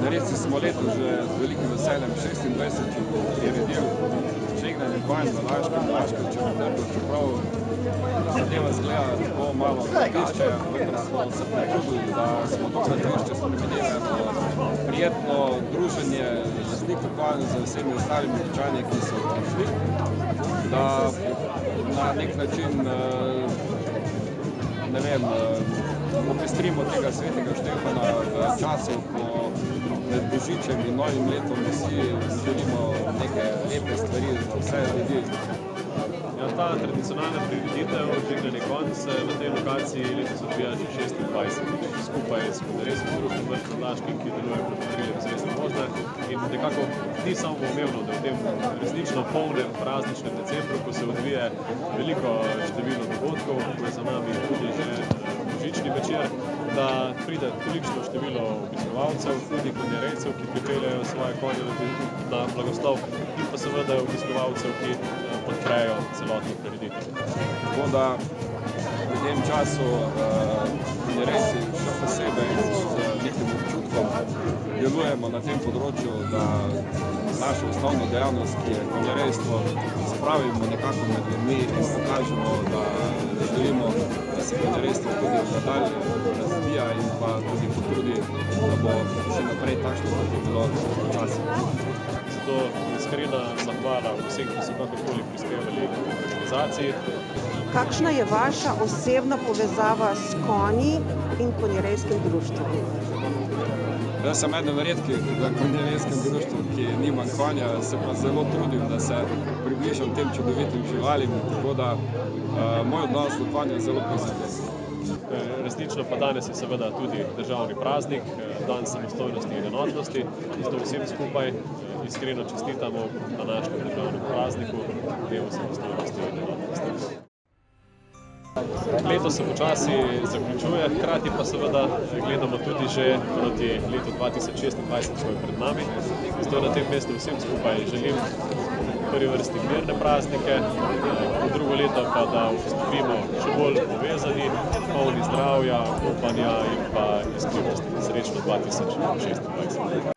Res smo letos že z velikim veseljem 26 priredili žegnanje konj na Laškem četrtku, čeprav zadeva zgleda tako malo gledališče, vendar smo se potrudili, da smo to gledališče spremenili prijetno druženje lastnikov konj z vsemi ostalimi občani, ki so prišli, da na nek način popestrimo tega svetega Štefana v času, ko med Božičem in novim letom vsi želimo neke lepe stvari za vse ljudi. Ja, ta tradicionalna prireditev žegnanje konj se na tej lokaciji letos odvija že 26, skupaj s Konjereskim društvom Vrh nad Laškim, ki deluje pod okriljem Zveze možne. In nekako ni samoumevno, da v tem resnično polnem prazničnem decembru, ko se odvije veliko število dogodkov, ko je za nami tudi že božični večer, da pride tolikšno število obiskovalcev, tudi konjerejcev, ki pripeljajo svoje konje na blagoslov, in pa seveda obiskovalcev, ki podprejo celotno prireditev. Tako da v tem času konjerejci še posebej z nekim občutkom delujemo na tem področju, da našo osnovno dejavnost, ki je konjerejstvo, spravimo nekako med ljudmi in pokažemo, da želimo, da se konjerejstvo tudi nadalje razvija in pa tudi potrudi, da bo še naprej takšno, kot je bilo včasih. Zato iskrena zahvala vsem, ki so kakorkoli prispevali k organizaciji. Kakšna je vaša osebna povezava s konji in konjerejskim društvom? Jaz sem eden redkih v konjerejskem društvu, ki nima konja, se pa zelo trudim, da se približam tem čudovitim živalim, tako da moj odnos do konja je zelo pozitiven. Resnično pa danes je seveda tudi državni praznik, dan samostojnosti in enotnosti, zato vsem skupaj iskreno čestitamo na današnjem državnem prazniku, dnevu samostojnosti in enotnosti. Leto se počasi zaključuje, hkrati pa seveda gledamo tudi že proti letu 2026, ko je pred nami. Zato na tem mestu vsem skupaj želim v prvi vrsti mirne praznike, v drugo leto pa da vstopimo še bolj povezani, polni zdravja, upanja in pa iskrenosti. Srečno 2026.